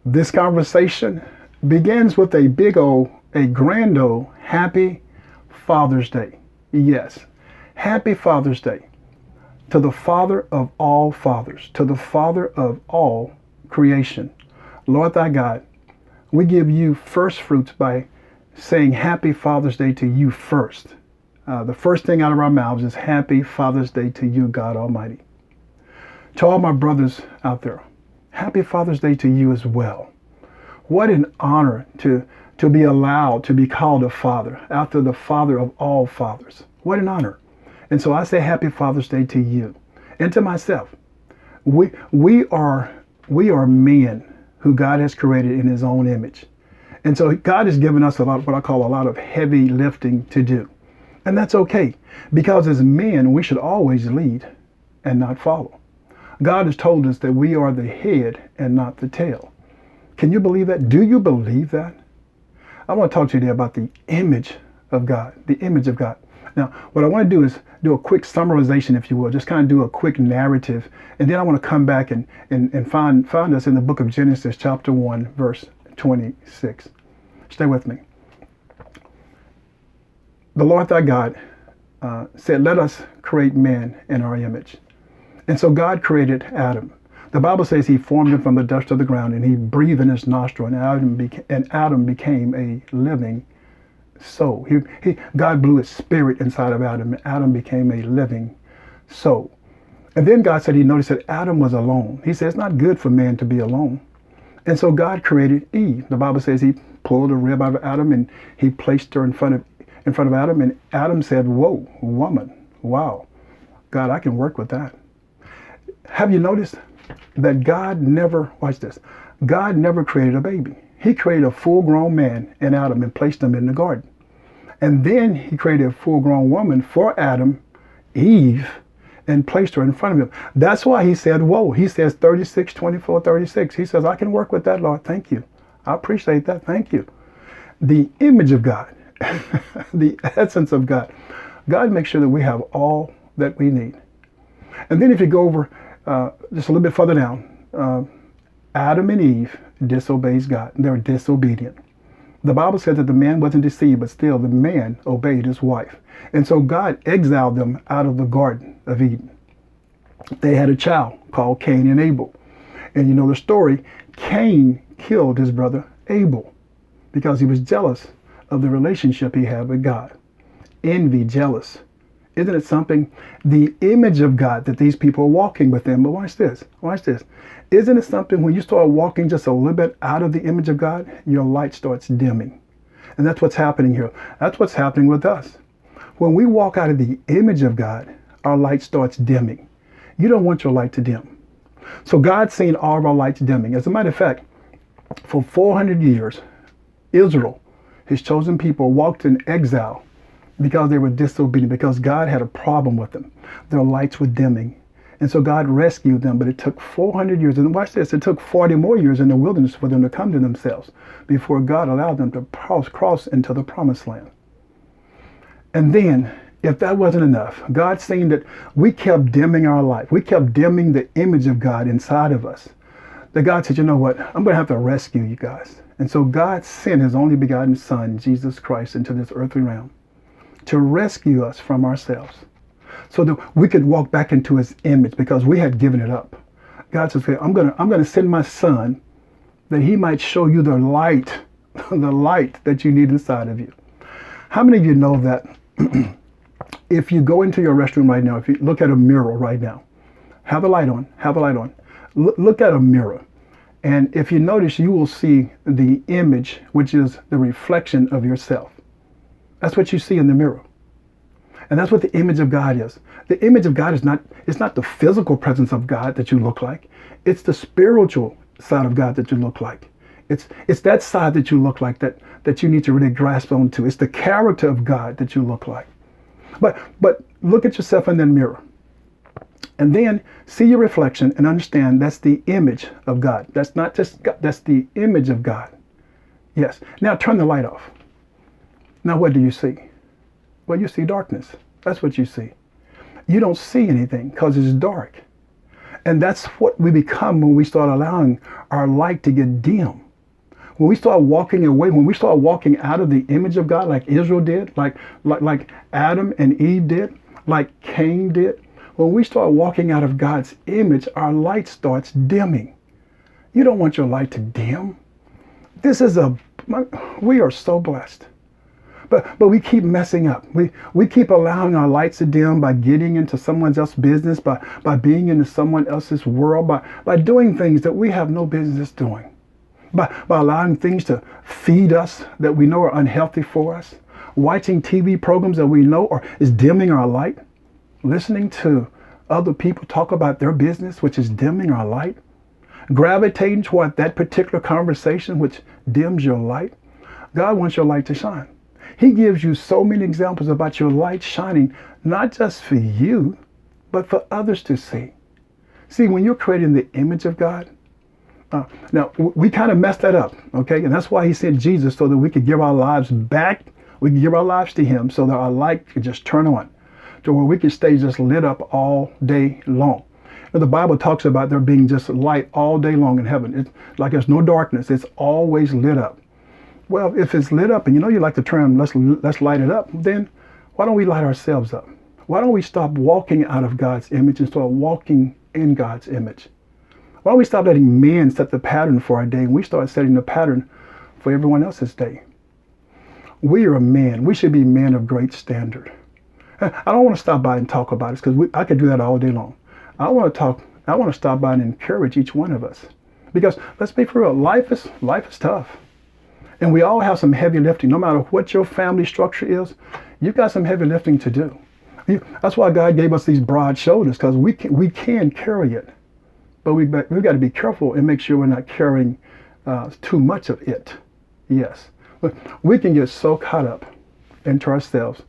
This conversation begins with a grand old happy Father's Day. Yes, happy Father's Day to the Father of all fathers, to the Father of all creation. Lord thy God, we give you first fruits by saying happy Father's Day to you first. The first thing out of our mouths is happy Father's Day to you, God Almighty. To all my brothers out there, happy Father's Day to you as well. What an honor to be allowed to be called a father after the Father of all fathers. What an honor. And so I say happy Father's Day to you and to myself. We are men who God has created in his own image. And so God has given us what I call a lot of heavy lifting to do. And that's okay, because as men, we should always lead and not follow. God has told us that we are the head and not the tail. Can you believe that? Do you believe that? I want to talk to you today about the image of God, the image of God. Now, what I want to do is do a quick summarization, if you will, just kind of do a quick narrative. And then I want to come back and find us in the book of Genesis, chapter 1, verse 26. Stay with me. The Lord thy God said, let us create man in our image. And so God created Adam. The Bible says he formed him from the dust of the ground and he breathed in his nostril, and Adam became a living soul. God blew his spirit inside of Adam, and Adam became a living soul. And then God said he noticed that Adam was alone. He said it's not good for man to be alone. And so God created Eve. The Bible says he pulled a rib out of Adam and he placed her in front of Adam, and Adam said, whoa, woman, wow, God, I can work with that. Have you noticed that God never created a baby? He created a full-grown man in Adam and placed him in the garden. And then he created a full-grown woman for Adam, Eve, and placed her in front of him. That's why he said, whoa. He says 36, 24, 36. He says, I can work with that, Lord. Thank you. I appreciate that. Thank you. The image of God, the essence of God. God makes sure that we have all that we need. And then if you go over just a little bit further down, Adam and Eve disobeys God. They're disobedient. The Bible says that the man wasn't deceived, but still the man obeyed his wife. And so God exiled them out of the Garden of Eden. They had a child called Cain and Abel. And you know the story. Cain killed his brother Abel because he was jealous of the relationship he had with God. Envy, jealous. Isn't it something? The image of God that these people are walking within. But watch this. Watch this. Isn't it something when you start walking just a little bit out of the image of God, your light starts dimming. And that's what's happening here. That's what's happening with us. When we walk out of the image of God, our light starts dimming. You don't want your light to dim. So God's seen all of our lights dimming. As a matter of fact, for 400 years, Israel, his chosen people, walked in exile because they were disobedient, because God had a problem with them. Their lights were dimming. And so God rescued them, but it took 400 years. And watch this, it took 40 more years in the wilderness for them to come to themselves before God allowed them to cross into the promised land. And then, if that wasn't enough, God saying that we kept dimming our light. We kept dimming the image of God inside of us. That God said, you know what, I'm going to have to rescue you guys. And so God sent his only begotten son, Jesus Christ, into this earthly realm to rescue us from ourselves, so that we could walk back into his image, because we had given it up. God says, I'm going to send my son that he might show you the light, the light that you need inside of you. How many of you know that if you go into your restroom right now, if you look at a mirror right now, have the light on, look at a mirror. And if you notice, you will see the image, which is the reflection of yourself. That's what you see in the mirror. And that's what the image of God is. The image of God is not the physical presence of God that you look like. It's the spiritual side of God that you look like. It's that side that you look like that you need to really grasp onto. It's the character of God that you look like. But look at yourself in that mirror. And then see your reflection and understand that's the image of God. That's not just God, that's the image of God. Yes. Now turn the light off. Now what do you see? Well, you see darkness. That's what you see. You don't see anything because it's dark. And that's what we become when we start allowing our light to get dim. When we start walking away, when we start walking out of the image of God, like Israel did, like Adam and Eve did, like Cain did, when we start walking out of God's image, our light starts dimming. You don't want your light to dim. We are so blessed. But we keep messing up. We keep allowing our lights to dim by getting into someone else's business, by being into someone else's world, by doing things that we have no business doing. By allowing things to feed us that we know are unhealthy for us. Watching TV programs that we know is dimming our light. Listening to other people talk about their business, which is dimming our light. Gravitating toward that particular conversation, which dims your light. God wants your light to shine. He gives you so many examples about your light shining, not just for you, but for others to see. See, when you're creating the image of God, now we kind of messed that up, okay? And that's why he sent Jesus, so that we could give our lives back. We could give our lives to him so that our light could just turn on, to where we could stay just lit up all day long. And the Bible talks about there being just light all day long in heaven. It's like there's no darkness. It's always lit up. Well, if it's lit up, and you like the term, let's light it up, then why don't we light ourselves up? Why don't we stop walking out of God's image and start walking in God's image? Why don't we stop letting men set the pattern for our day, and we start setting the pattern for everyone else's day? We are men. We should be men of great standard. I don't want to stop by and talk about it, because I could do that all day long. I want to stop by and encourage each one of us. Because let's be for real, life is tough. And we all have some heavy lifting. No matter what your family structure is, you've got some heavy lifting to do. That's why God gave us these broad shoulders, because we can carry it. But we've got to be careful and make sure we're not carrying too much of it. Yes. But we can get so caught up into ourselves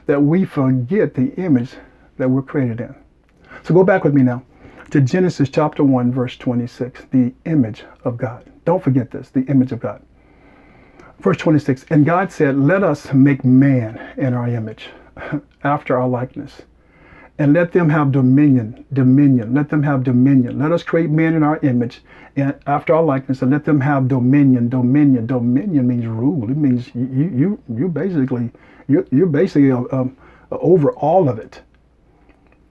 that we forget the image that we're created in. So go back with me now to Genesis chapter 1, verse 26, the image of God. Don't forget this, the image of God. Verse 26, and God said, let us make man in our image, after our likeness, and let them have dominion, let them have dominion. Let us create man in our image, and after our likeness, and let them have dominion. Dominion means rule. It means you're basically over all of it.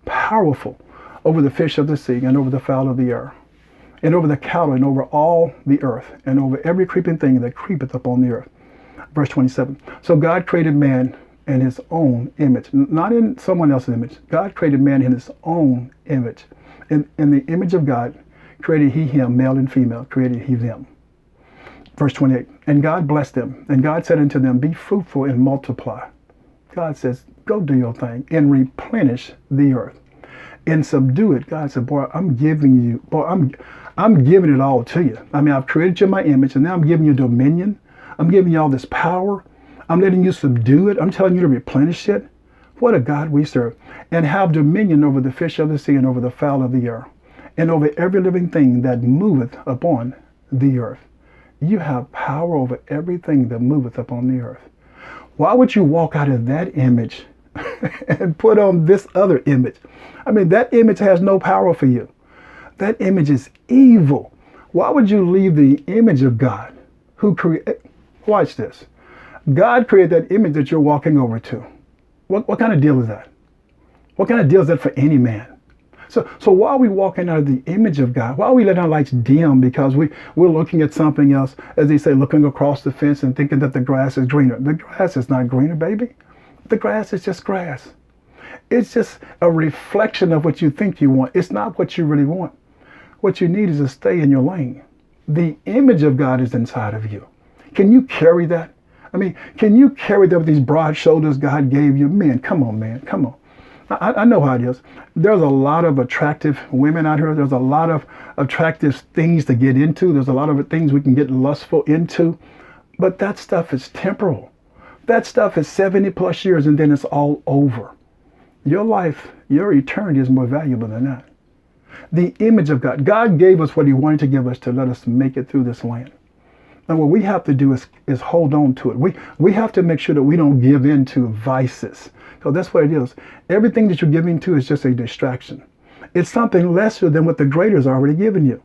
Powerful over the fish of the sea, and over the fowl of the air, and over the cattle, and over all the earth, and over every creeping thing that creepeth upon the earth. Verse 27. So God created man in his own image, not in someone else's image. God created man in his own image. In the image of God created he him, male and female, created he them. Verse 28. And God blessed them, and God said unto them, be fruitful and multiply. God says, go do your thing and replenish the earth and subdue it. God said, boy, I'm giving it all to you. I mean, I've created you in my image, and now I'm giving you dominion. I'm giving you all this power. I'm letting you subdue it. I'm telling you to replenish it. What a God we serve. And have dominion over the fish of the sea, and over the fowl of the air, and over every living thing that moveth upon the earth. You have power over everything that moveth upon the earth. Why would you walk out of that image and put on this other image? I mean, that image has no power for you. That image is evil. Why would you leave the image of God who created? Watch this. God created that image that you're walking over to. What kind of deal is that? What kind of deal is that for any man? So why are we walking out of the image of God? Why are we letting our lights dim because we're looking at something else, as they say, looking across the fence and thinking that the grass is greener? The grass is not greener, baby. The grass is just grass. It's just a reflection of what you think you want. It's not what you really want. What you need is to stay in your lane. The image of God is inside of you. Can you carry that? I mean, can you carry that with these broad shoulders God gave you? Man, come on, man, come on. I know how it is. There's a lot of attractive women out here. There's a lot of attractive things to get into. There's a lot of things we can get lustful into. But that stuff is temporal. That stuff is 70 plus years and then it's all over. Your life, your eternity is more valuable than that. The image of God. God gave us what he wanted to give us to let us make it through this land. And what we have to do is hold on to it. We have to make sure that we don't give in to vices. So that's what it is. Everything that you're giving to is just a distraction. It's something lesser than what the greater has already given you.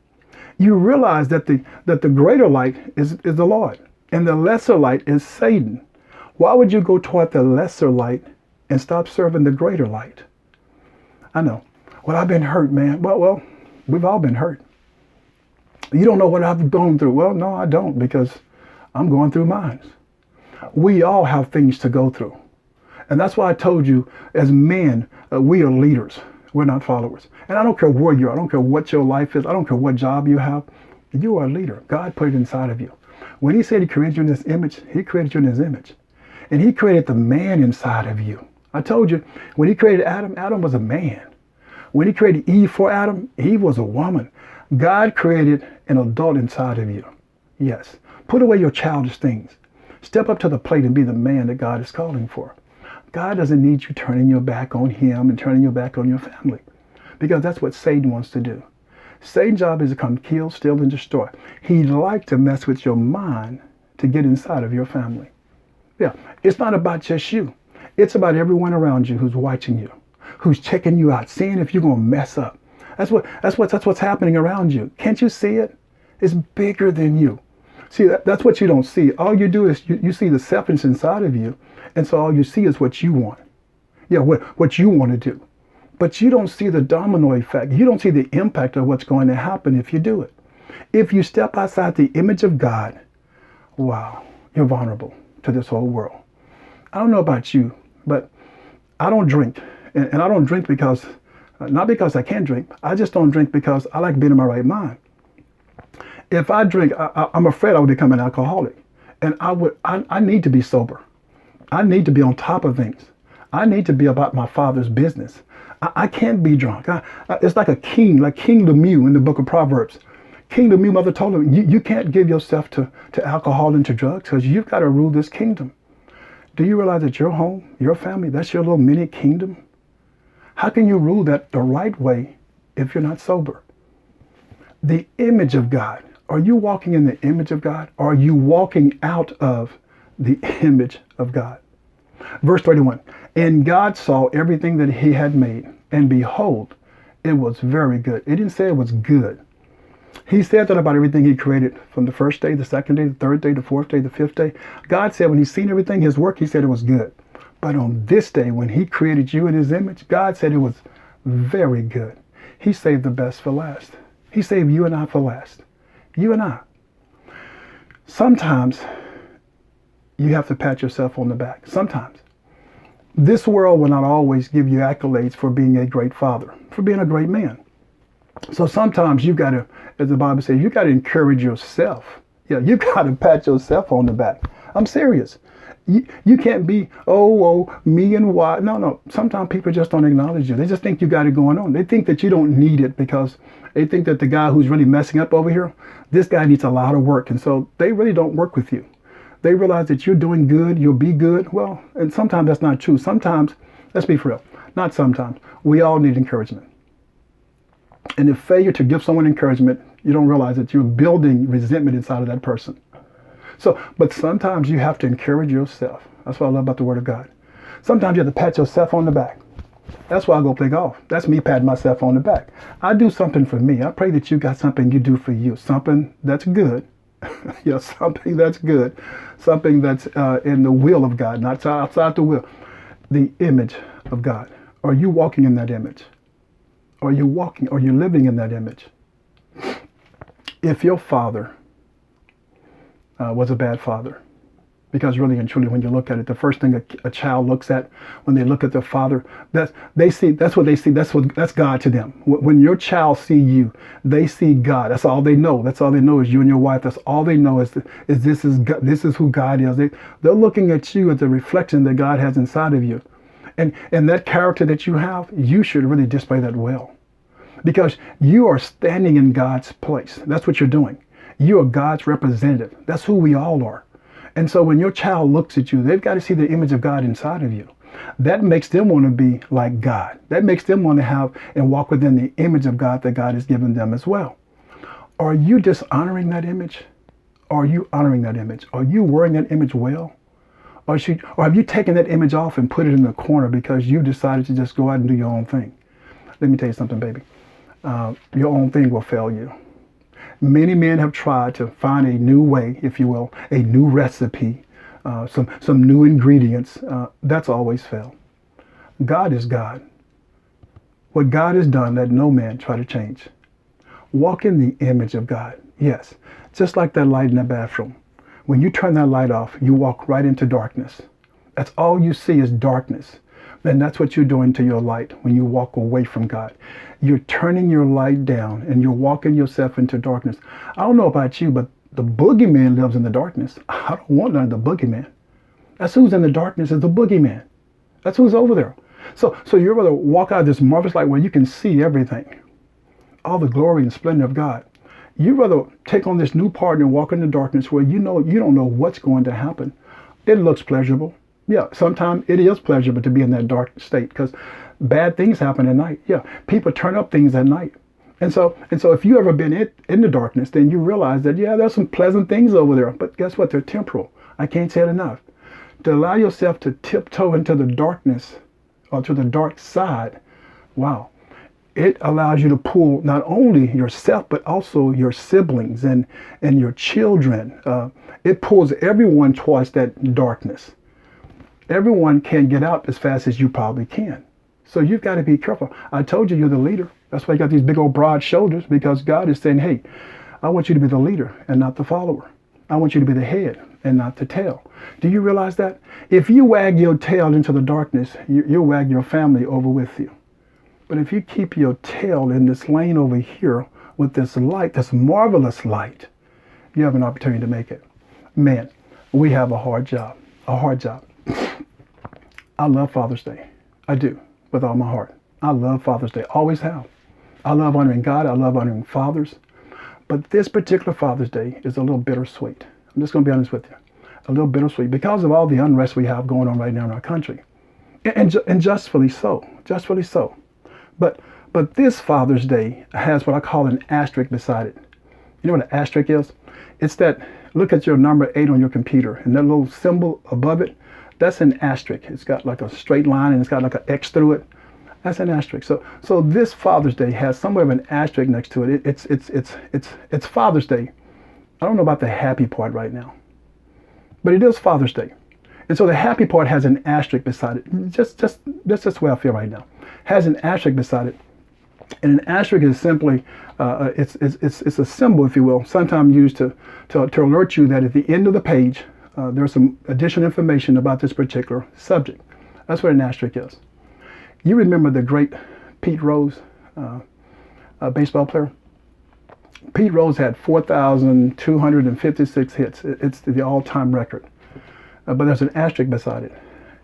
You realize that the greater light is the Lord, and the lesser light is Satan. Why would you go toward the lesser light and stop serving the greater light? I know. Well, I've been hurt, man. Well, we've all been hurt. You don't know what I've gone through. Well, no, I don't, because I'm going through mine. We all have things to go through. And that's why I told you, as men, we are leaders. We're not followers. And I don't care where you are. I don't care what your life is. I don't care what job you have. You are a leader. God put it inside of you. When he said he created you in his image, he created you in his image. And he created the man inside of you. I told you, when he created Adam, Adam was a man. When he created Eve for Adam, Eve was a woman. God created an adult inside of you. Yes. Put away your childish things. Step up to the plate and be the man that God is calling for. God doesn't need you turning your back on him and turning your back on your family, because that's what Satan wants to do. Satan's job is to come kill, steal, and destroy. He'd like to mess with your mind to get inside of your family. Yeah, it's not about just you. It's about everyone around you who's watching you, who's checking you out, seeing if you're going to mess up. That's what's happening around you. Can't you see it? It's bigger than you. See, that's what you don't see. All you do is you see the selfishness inside of you, and so all you see is what you want. Yeah, what you want to do. But you don't see the domino effect. You don't see the impact of what's going to happen if you do it. If you step outside the image of God, wow, you're vulnerable to this whole world. I don't know about you, but I don't drink. And I don't drink because, not because I can't drink. I just don't drink because I like being in my right mind. If I drink, I'm afraid I would become an alcoholic. And I need to be sober. I need to be on top of things. I need to be about my Father's business. I can't be drunk. It's like a king, like King Lemuel in the book of Proverbs. King Lemuel mother told him, you can't give yourself to alcohol and to drugs, because you've got to rule this kingdom. Do you realize that your home, your family, that's your little mini kingdom? How can you rule that the right way if you're not sober? The image of God. Are you walking in the image of God? Or are you walking out of the image of God? Verse 31, and God saw everything that he had made, and behold, it was very good. It didn't say it was good. He said that about everything he created from the first day, the second day, the third day, the fourth day, the fifth day. God said when he's seen everything, his work, he said it was good. But on this day, when he created you in his image, God said it was very good. He saved the best for last. He saved you and I for last. You and I. Sometimes you have to pat yourself on the back. Sometimes. This world will not always give you accolades for being a great father, for being a great man. So sometimes you've got to, as the Bible says, you got to encourage yourself. Yeah, you got to pat yourself on the back. I'm serious. You can't be, me and why. No. Sometimes people just don't acknowledge you. They just think you got it going on. They think that you don't need it because they think that the guy who's really messing up over here, this guy needs a lot of work. And so they really don't work with you. They realize that you're doing good, you'll be good. Well, and sometimes that's not true. Sometimes, let's be for real, not sometimes, we all need encouragement. And the failure to give someone encouragement, you don't realize that you're building resentment inside of that person. So, but sometimes you have to encourage yourself. That's what I love about the Word of God. Sometimes you have to pat yourself on the back. That's why I go play golf. That's me patting myself on the back. I do something for me. I pray that you got something you do for you. Something that's good. Something that's good. Something that's in the will of God, not outside the will. The image of God. Are you walking in that image? Are you living in that image? If your father was a bad father, because really and truly, when you look at it, the first thing a child looks at when they look at their father, that's what they see. That's God to them. When your child see you, they see God. That's all they know. That's all they know is you and your wife. That's all they know is this is who God is. They're looking at you as the reflection that God has inside of you. And that character that you have, you should really display that well. Because you are standing in God's place. That's what you're doing. You are God's representative. That's who we all are. And so when your child looks at you, they've got to see the image of God inside of you. That makes them want to be like God. That makes them want to have and walk within the image of God that God has given them as well. Are you dishonoring that image? Are you honoring that image? Are you wearing that image well? Or have you taken that image off and put it in the corner because you decided to just go out and do your own thing? Let me tell you something, baby. your own thing will fail you. Many men have tried to find a new way, if you will, a new recipe, some new ingredients. That's always failed. God is God. What God has done, let no man try to change. Walk in the image of God. Yes, just like that light in the bathroom. When you turn that light off, you walk right into darkness. That's all you see is darkness. And that's what you're doing to your light when you walk away from God. You're turning your light down and you're walking yourself into darkness. I don't know about you, but the boogeyman lives in the darkness. I don't want none of the boogeyman. That's who's in the darkness, is the boogeyman. That's who's over there. So you're able to walk out of this marvelous light where you can see everything, all the glory and splendor of God. You'd rather take on this new part and walk in the darkness where you don't know what's going to happen. It looks pleasurable. Yeah, sometimes it is pleasurable to be in that dark state because bad things happen at night. Yeah, people turn up things at night. And so if you ever been in the darkness, then you realize that, yeah, there's some pleasant things over there. But guess what? They're temporal. I can't say it enough. To allow yourself to tiptoe into the darkness or to the dark side, wow. It allows you to pull not only yourself, but also your siblings and your children. It pulls everyone towards that darkness. Everyone can't get out as fast as you probably can. So you've got to be careful. I told you you're the leader. That's why you got these big old broad shoulders, because God is saying, hey, I want you to be the leader and not the follower. I want you to be the head and not the tail. Do you realize that? If you wag your tail into the darkness, you'll wag your family over with you. But if you keep your tail in this lane over here with this light, this marvelous light, you have an opportunity to make it. Man, we have a hard job. I love Father's Day. I do, with all my heart. I love Father's Day. Always have. I love honoring God. I love honoring fathers. But this particular Father's Day is a little bittersweet. I'm just going to be honest with you. A little bittersweet because of all the unrest we have going on right now in our country. And justly so. Justly so. But this Father's Day has what I call an asterisk beside it. You know what an asterisk is? It's that, look at your number 8 on your computer, and that little symbol above it, that's an asterisk. It's got like a straight line and it's got like an X through it. That's an asterisk. So this Father's Day has somewhere of an asterisk next to it. It's Father's Day. I don't know about the happy part right now, but it is Father's Day. And so the happy part has an asterisk beside it. That's just the way I feel right now. Has an asterisk beside it. And an asterisk is simply, it's a symbol, if you will, sometimes used to alert you that at the end of the page, there's some additional information about this particular subject. That's what an asterisk is. You remember the great Pete Rose, baseball player? Pete Rose had 4,256 hits. It's the all-time record. But there's an asterisk beside it.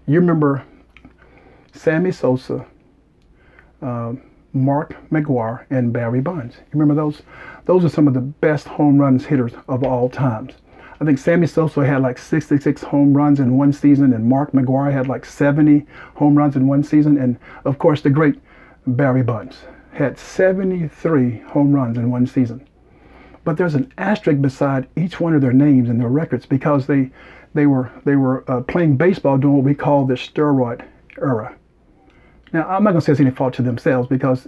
You remember Sammy Sosa, Mark McGwire, and Barry Bonds. You remember those? Those are some of the best home runs hitters of all times. I think Sammy Sosa had like 66 home runs in one season, and Mark McGwire had like 70 home runs in one season. And of course, the great Barry Bonds had 73 home runs in one season. But there's an asterisk beside each one of their names and their records because they were playing baseball during what we call the steroid era. Now, I'm not going to say it's any fault to themselves because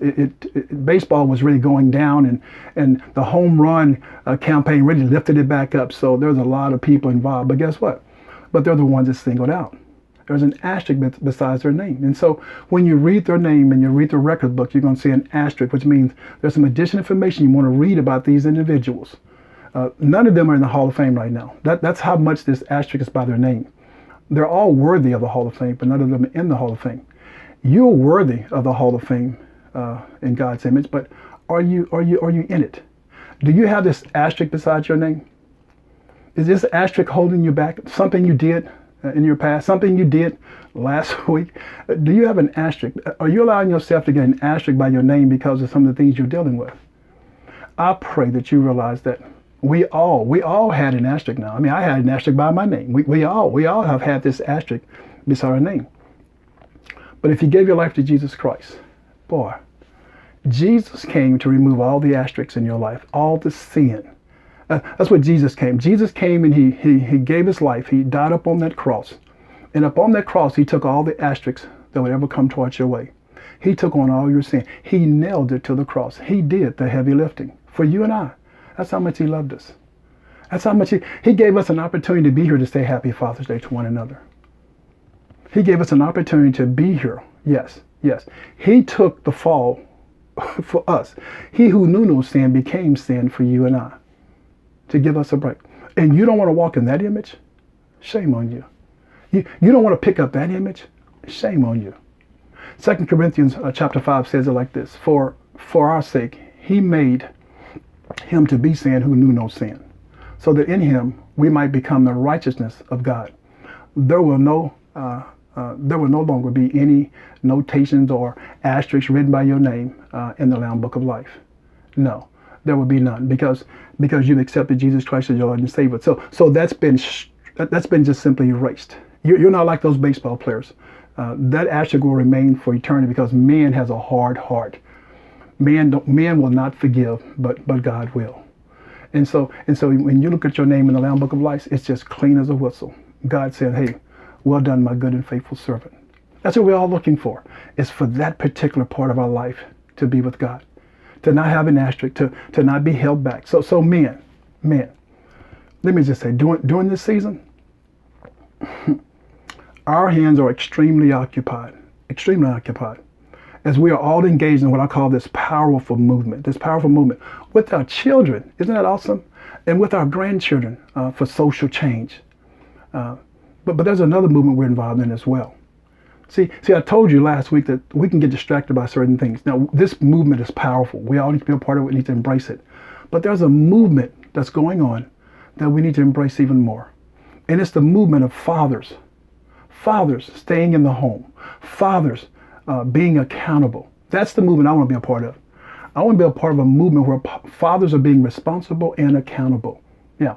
baseball was really going down and the home run campaign really lifted it back up. So there's a lot of people involved. But guess what? But they're the ones that singled out. There's an asterisk besides their name. And so when you read their name and you read their record book, you're going to see an asterisk, which means there's some additional information you want to read about these individuals. None of them are in the Hall of Fame right now. That's how much this asterisk is by their name. They're all worthy of the Hall of Fame, but none of them are in the Hall of Fame. You're worthy of the Hall of Fame in God's image, but are you in it? Do you have this asterisk beside your name? Is this asterisk holding you back? Something you did in your past, something you did last week? Do you have an asterisk? Are you allowing yourself to get an asterisk by your name because of some of the things you're dealing with? I pray that you realize that we all had an asterisk now. I mean, I had an asterisk by my name. We all have had this asterisk beside our name. But if you gave your life to Jesus Christ, boy, Jesus came to remove all the asterisks in your life, all the sin. That's what Jesus came. Jesus came and he gave his life. He died up on that cross. And up on that cross, he took all the asterisks that would ever come towards your way. He took on all your sin. He nailed it to the cross. He did the heavy lifting for you and I. That's how much he loved us. That's how much he gave us an opportunity to be here to say Happy Father's Day to one another. He gave us an opportunity to be here. Yes, yes. He took the fall for us. He who knew no sin became sin for you and I to give us a break. And you don't want to walk in that image? Shame on you. You don't want to pick up that image? Shame on you. 2 Corinthians chapter 5 says it like this. For our sake, he made him to be sin who knew no sin, so that in him we might become the righteousness of God. There will no longer be any notations or asterisks written by your name in the Lamb Book of Life. No, there will be none because you've accepted Jesus Christ as your Lord and Savior. So that's been just simply erased. You're not like those baseball players. That asterisk will remain for eternity because man has a hard heart. Man will not forgive, but God will. And so when you look at your name in the Lamb Book of Life, it's just clean as a whistle. God said, hey, well done, my good and faithful servant. That's what we're all looking for. It's for that particular part of our life to be with God, to not have an asterisk, to not be held back. So men, let me just say, during this season, our hands are extremely occupied, as we are all engaged in what I call this powerful movement with our children. Isn't that awesome? And with our grandchildren for social change. But there's another movement we're involved in as well. See, I told you last week that we can get distracted by certain things. Now, this movement is powerful. We all need to be a part of it. We need to embrace it. But there's a movement that's going on that we need to embrace even more. And it's the movement of fathers. Fathers staying in the home. Fathers being accountable. That's the movement I want to be a part of. I want to be a part of a movement where fathers are being responsible and accountable. Yeah.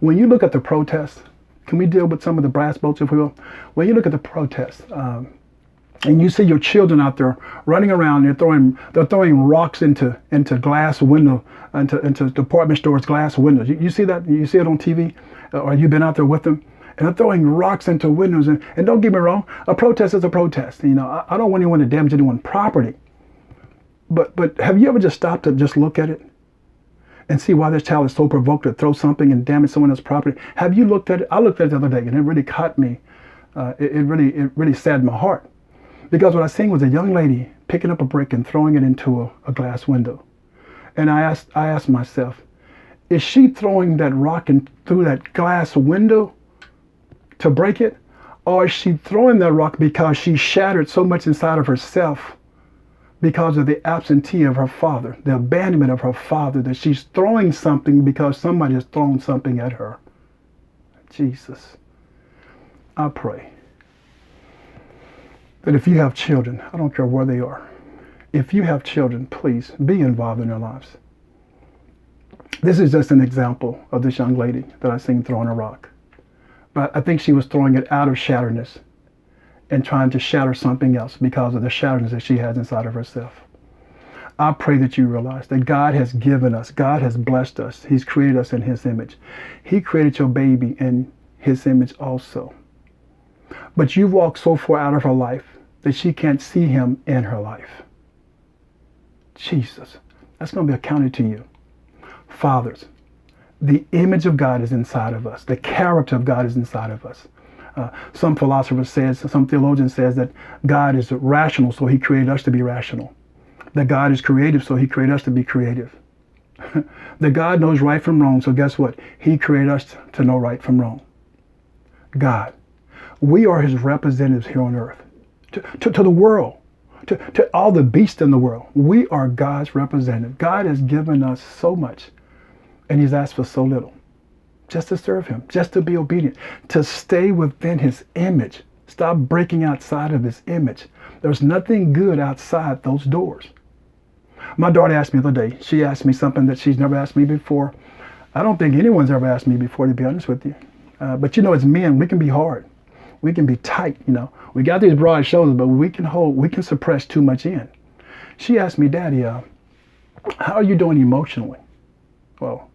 When you look at the protests, can we deal with some of the brass bolts, if we will? When you look at the protests, and you see your children out there running around, they're throwing rocks into glass window, into department stores' glass windows. You see that? You see it on TV, or you've been out there with them, and they're throwing rocks into windows. And don't get me wrong, a protest is a protest. I don't want anyone to damage anyone's property. But have you ever just stopped to just look at it and see why this child is so provoked to throw something and damage someone else's property? Have you looked at it? I looked at it the other day, and it really caught me. It really saddened my heart, because what I seen was a young lady picking up a brick and throwing it into a glass window. And I asked myself, is she throwing that rock through that glass window to break it, or is she throwing that rock because she shattered so much inside of herself because of the absentee of her father, the abandonment of her father, that she's throwing something because somebody has thrown something at her? Jesus, I pray that if you have children, I don't care where they are, if you have children, please be involved in their lives. This is just an example of this young lady that I seen throwing a rock. But I think she was throwing it out of shatterness and trying to shatter something else because of the shatterness that she has inside of herself. I pray that you realize that God has given us, God has blessed us. He's created us in his image. He created your baby in his image also. But you've walked so far out of her life that she can't see him in her life. Jesus, that's going to be accounted to you. Fathers, the image of God is inside of us. The character of God is inside of us. Some philosopher says, some theologian says that God is rational, so he created us to be rational. That God is creative, so he created us to be creative. That God knows right from wrong, so guess what? He created us to know right from wrong. God. We are his representatives here on earth. To the world. To all the beasts in the world. We are God's representative. God has given us so much, and he's asked for so little. Just to serve him, just to be obedient, to stay within his image. Stop breaking outside of his image. There's nothing good outside those doors. My daughter asked me the other day, she asked me something that she's never asked me before. I don't think anyone's ever asked me before, to be honest with you. But as men, we can be hard. We can be tight, We got these broad shoulders, but we can suppress too much in. She asked me, Daddy, how are you doing emotionally? Well,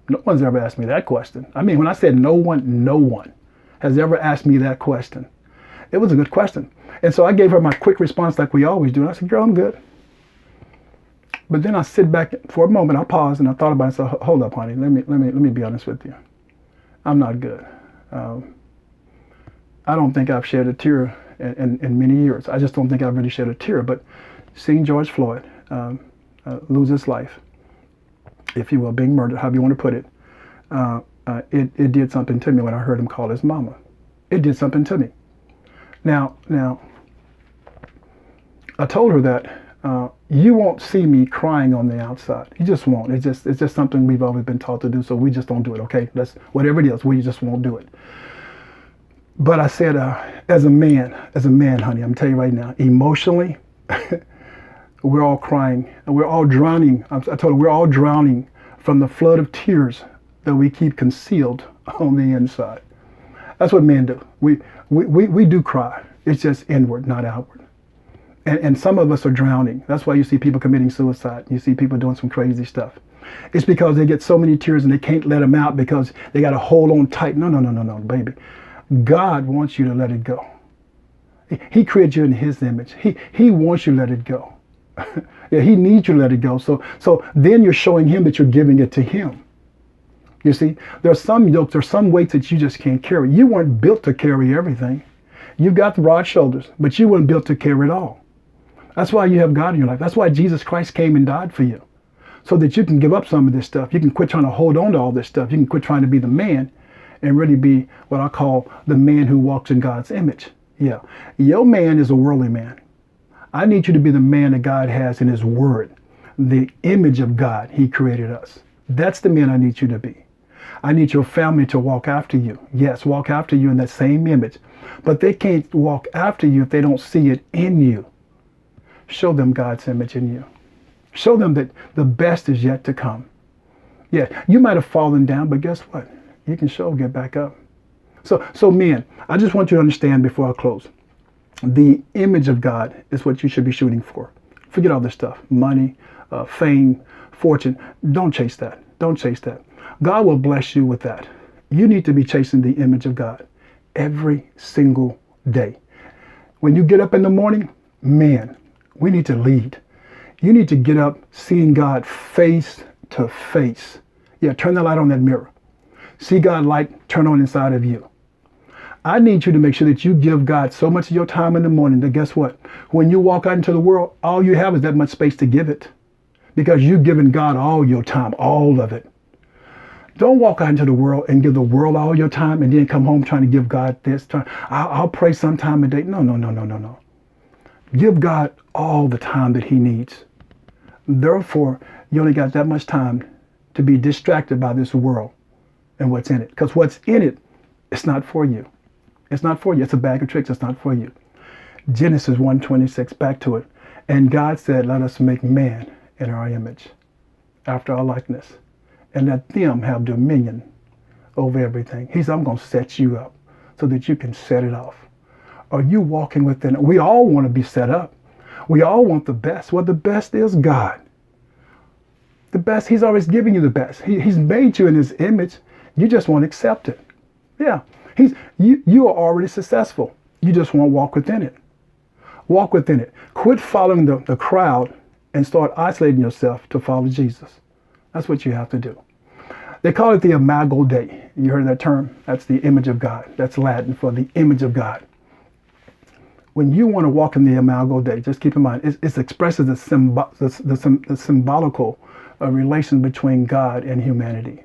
no one's ever asked me that question. I mean, when I said no one has ever asked me that question. It was a good question. And so I gave her my quick response like we always do. And I said, girl, I'm good. But then I sit back for a moment, I paused and I thought about it and said, hold up, honey, let me be honest with you. I'm not good. I don't think I've shed a tear in many years. I just don't think I've really shed a tear. But seeing George Floyd lose his life, if you will, being murdered, however you want to put it, it did something to me when I heard him call his mama. It did something to me. Now, I told her that you won't see me crying on the outside. You just won't. It's just something we've always been taught to do, so we just don't do it, okay? Whatever it is, we just won't do it. But I said, as a man, honey, I'm telling you right now, emotionally, we're all crying. And we're all drowning. I told her we're all drowning from the flood of tears that we keep concealed on the inside. That's what men do. We do cry. It's just inward, not outward. And some of us are drowning. That's why you see people committing suicide. You see people doing some crazy stuff. It's because they get so many tears and they can't let them out because they got to hold on tight. No, baby. God wants you to let it go. He created you in his image. He wants you to let it go. Yeah, he needs you to let it go. So then you're showing him that you're giving it to him. You see, there's some yokes, there's some weights that you just can't carry. You weren't built to carry everything. You've got the broad shoulders, but you weren't built to carry it all. That's why you have God in your life. That's why Jesus Christ came and died for you. So that you can give up some of this stuff. You can quit trying to hold on to all this stuff. You can quit trying to be the man and really be what I call the man who walks in God's image. Yeah. Your man is a worldly man. I need you to be the man that God has in his word. The image of God, he created us. That's the man I need you to be. I need your family to walk after you. Yes, walk after you in that same image. But they can't walk after you if they don't see it in you. Show them God's image in you. Show them that the best is yet to come. Yeah, you might have fallen down, but guess what? You can get back up. So men, I just want you to understand before I close. The image of God is what you should be shooting for. Forget all this stuff. Money, fame, fortune. Don't chase that. Don't chase that. God will bless you with that. You need to be chasing the image of God every single day. When you get up in the morning, man, we need to lead. You need to get up seeing God face to face. Yeah, turn the light on that mirror. See God light turn on inside of you. I need you to make sure that you give God so much of your time in the morning that guess what? When you walk out into the world, all you have is that much space to give it. Because you've given God all your time, all of it. Don't walk out into the world and give the world all your time and then come home trying to give God this time. I'll pray sometime a day. No. Give God all the time that he needs. Therefore, you only got that much time to be distracted by this world and what's in it. Because what's in it, it's not for you. It's not for you. It's a bag of tricks. It's not for you. Genesis 1:26, back to it. And God said, let us make man in our image, after our likeness, and let them have dominion over everything. He said, I'm going to set you up so that you can set it off. Are you walking within it? We all want to be set up. We all want the best. Well, the best is God. The best, he's always giving you the best. He's made you in his image. You just won't accept it. Yeah. You are already successful. You just won't walk within it. Walk within it. Quit following the crowd and start isolating yourself to follow Jesus. That's what you have to do. They call it the imago Dei. You heard that term? That's the image of God. That's Latin for the image of God. When you want to walk in the imago Dei, just keep in mind, it expresses the symbolical relation between God and humanity.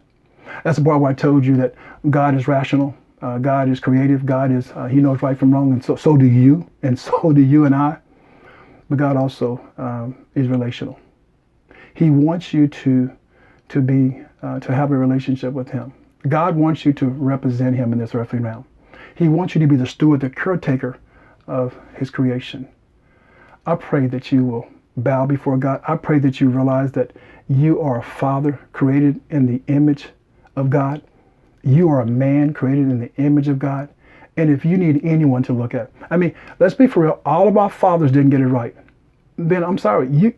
That's the part where I told you that God is rational, God is creative, God is, he knows right from wrong, and so do you, and so do you and I. But God also is relational. He wants you to have a relationship with him. God wants you to represent him in this earthly realm. He wants you to be the steward, the caretaker of his creation. I pray that you will bow before God. I pray that you realize that you are a father created in the image of God. You are a man created in the image of God. And if you need anyone to look at, let's be for real, all of our fathers didn't get it right. Then I'm sorry, you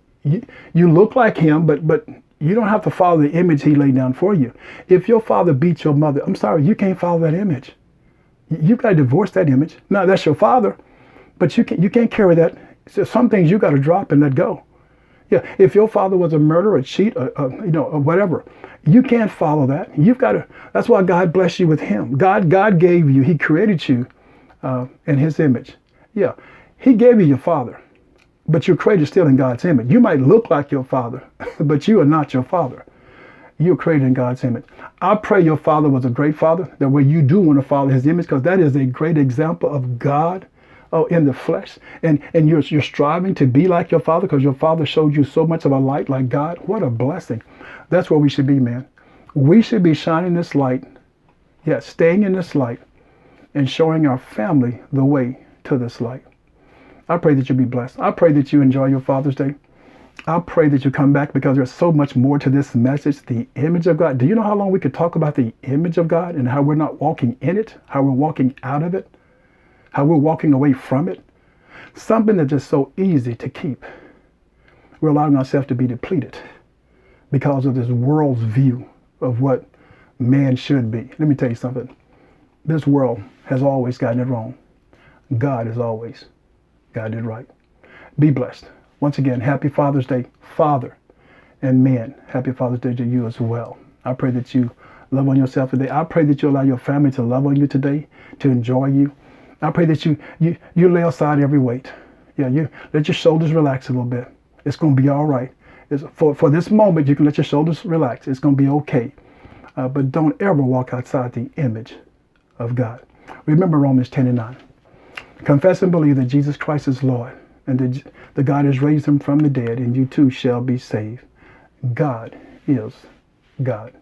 look like him, but you don't have to follow the image he laid down for you. If your father beat your mother, I'm sorry, you can't follow that image. You've got to divorce that image. Now, that's your father, but you can't carry that. So some things you got to drop and let go. Yeah, if your father was a murderer, a cheat, or whatever, you can't follow that. You've got to. That's why God blessed you with him. God gave you. He created you in his image. Yeah, he gave you your father, but you're created still in God's image. You might look like your father, but you are not your father. You're created in God's image. I pray your father was a great father, that way you do want to follow his image, because that is a great example of God in the flesh. And you're striving to be like your father because your father showed you so much of a light like God. What a blessing. That's where we should be, man. We should be shining this light, staying in this light, and showing our family the way to this light. I pray that you be blessed. I pray that you enjoy your Father's Day. I pray that you come back, because there's so much more to this message, the image of God. Do you know how long we could talk about the image of God and how we're not walking in it, how we're walking out of it, how we're walking away from it? Something that's just so easy to keep. We're allowing ourselves to be depleted because of this world's view of what man should be. Let me tell you something. This world has always gotten it wrong. God has always gotten it right. Be blessed. Once again, happy Father's Day, Father and men. Happy Father's Day to you as well. I pray that you love on yourself today. I pray that you allow your family to love on you today, to enjoy you. I pray that you lay aside every weight. You let your shoulders relax a little bit. It's going to be all right. For this moment, you can let your shoulders relax. It's going to be okay. But don't ever walk outside the image of God. Remember Romans 10:9. Confess and believe that Jesus Christ is Lord, and that God has raised him from the dead, and you too shall be saved. God is God.